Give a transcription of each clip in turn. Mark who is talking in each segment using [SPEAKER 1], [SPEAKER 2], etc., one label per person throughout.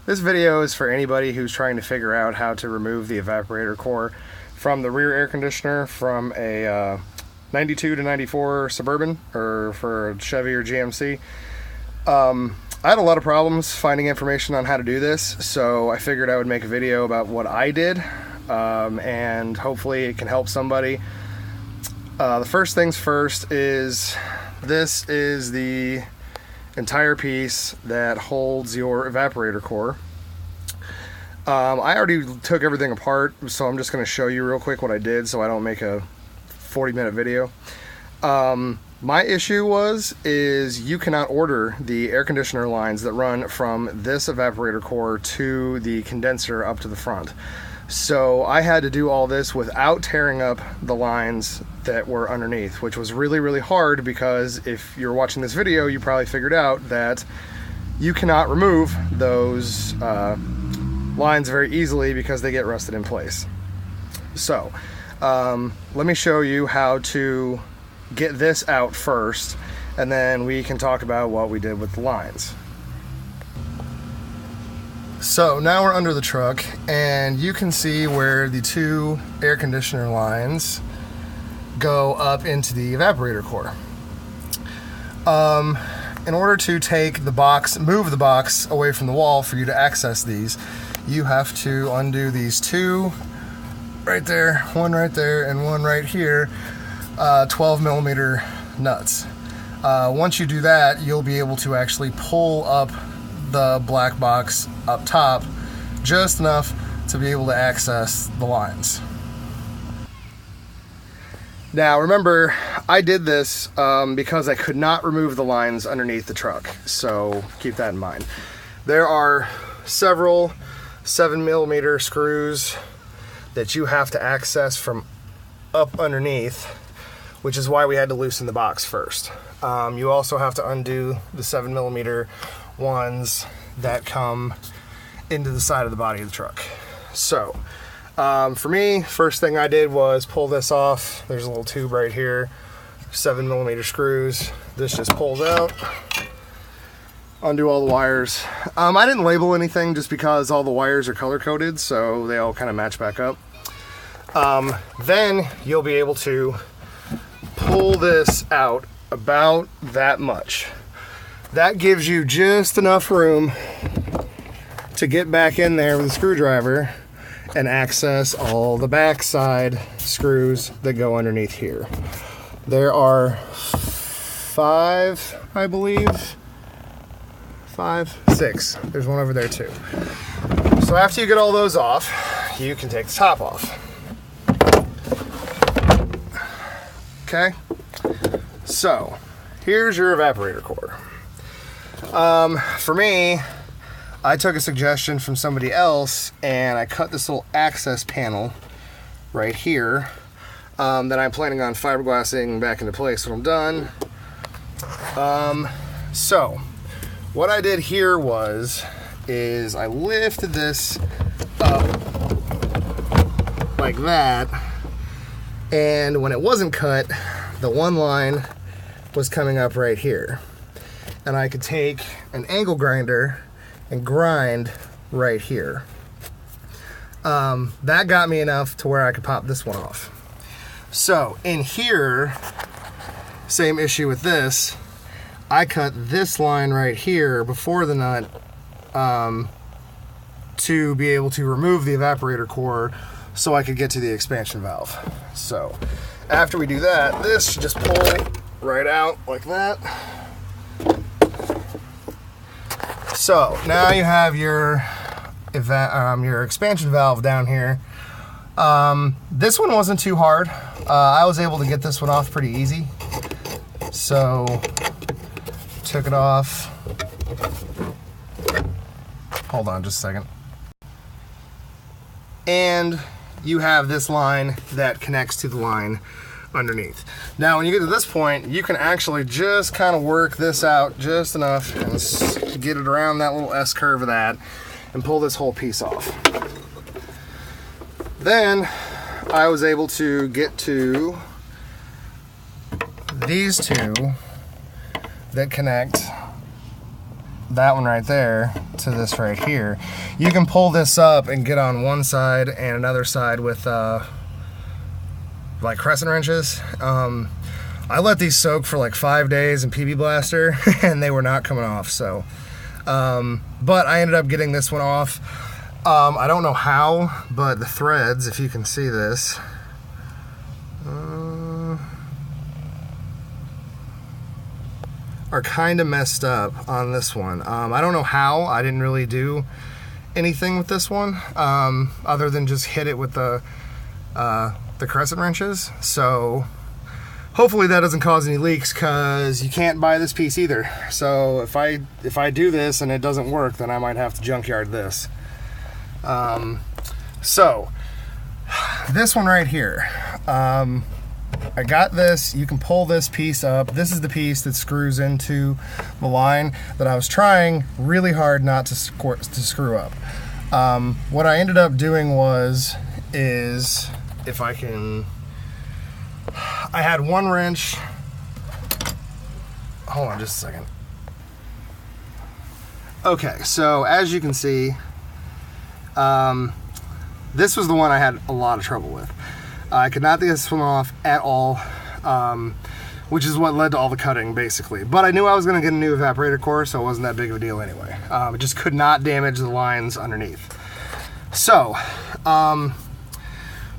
[SPEAKER 1] This video is for anybody who's trying to figure out how to remove the evaporator core from the rear air conditioner from a 92 to 94 Suburban, or for a Chevy or GMC. I had a lot of problems finding information on how to do this, so I figured I would make a video about what I did, and hopefully it can help somebody. The first things first is, this is the entire piece that holds your evaporator core. I already took everything apart, so I'm just going to show you real quick what I did so I don't make a 40-minute video. My issue is you cannot order the air conditioner lines that run from this evaporator core to the condenser up to the front. So I had to do all this without tearing up the lines that were underneath, which was really, really hard, because if you're watching this video, you probably figured out that you cannot remove those lines very easily because they get rusted in place. So let me show you how to get this out first, and then we can talk about what we did with the lines. So now we're under the truck, and you can see where the two air conditioner lines go up into the evaporator core. In order to take the box, move the box away from the wall for you to access these, you have to undo these two right there, one right there, and one right here, 12mm nuts. Once you do that, you'll be able to actually pull up the black box up top just enough to be able to access the lines. Now remember, I did this because I could not remove the lines underneath the truck, so keep that in mind. There are several 7mm screws that you have to access from up underneath, which is why we had to loosen the box first. You also have to undo the 7mm ones that come into the side of the body of the truck. So for me, first thing I did was pull this off. There's a little tube right here, 7mm screws. This just pulls out. Undo all the wires. I didn't label anything just because all the wires are color coded, so they all kind of match back up. Then you'll be able to pull this out about that much. That gives you just enough room to get back in there with a screwdriver and access all the backside screws that go underneath here. There are 5, I believe. 5, 6. There's one over there too. So after you get all those off, you can take the top off. Okay? So, here's your evaporator core. For me, I took a suggestion from somebody else, and I cut this little access panel right here that I'm planning on fiberglassing back into place when I'm done. So, what I did here is I lifted this up like that, and when it wasn't cut, the one line was coming up right here. And I could take an angle grinder and grind right here. That got me enough to where I could pop this one off. So in here, same issue with this, I cut this line right here before the nut to be able to remove the evaporator core so I could get to the expansion valve. So after we do that, this should just pull right out like that. So now you have your expansion valve down here. This one wasn't too hard. I was able to get this one off pretty easy. So took it off. Hold on just a second. And you have this line that connects to the line underneath. Now when you get to this point, you can actually just kind of work this out just enough and get it around that little S curve of that and pull this whole piece off. Then I was able to get to these two that connect that one right there to this right here, you can pull this up and get on one side and another side with like crescent wrenches. I let these soak for like 5 days in PB Blaster and they were not coming off. So, but I ended up getting this one off. I don't know how, but the threads, if you can see this, are kind of messed up on this one. I don't know how. I didn't really do anything with this one other than just hit it with the crescent wrenches. So hopefully that doesn't cause any leaks, because you can't buy this piece either. So if I do this and it doesn't work, then I might have to junkyard this. So this one right here, I got this. You can pull this piece up. This is the piece that screws into the line that I was trying really hard not to screw up. What I ended up doing is if I can, I had one wrench. Hold on just a second. Okay, so as you can see, this was the one I had a lot of trouble with. I could not get this one off at all, which is what led to all the cutting, basically. But I knew I was going to get a new evaporator core, so it wasn't that big of a deal anyway. It just could not damage the lines underneath. So,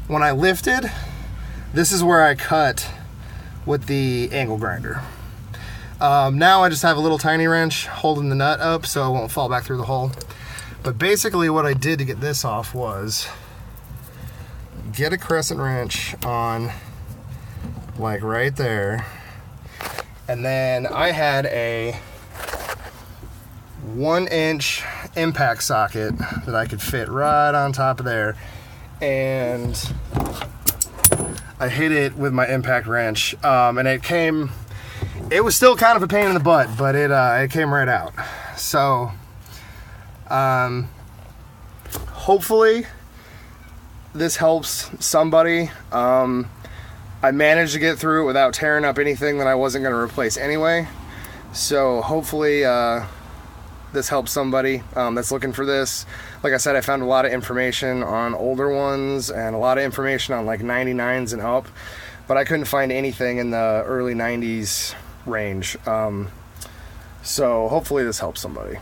[SPEAKER 1] when I lifted, this is where I cut with the angle grinder. Now I just have a little tiny wrench holding the nut up so it won't fall back through the hole. But basically what I did to get this off was get a crescent wrench on like right there, and then I had a 1-inch impact socket that I could fit right on top of there, and I hit it with my impact wrench, and it was still kind of a pain in the butt, but it came right out. So hopefully this helps somebody. I managed to get through it without tearing up anything that I wasn't going to replace anyway. So hopefully this helps somebody that's looking for this. Like I said, I found a lot of information on older ones and a lot of information on like 99s and up, but I couldn't find anything in the early 90s range. So hopefully this helps somebody.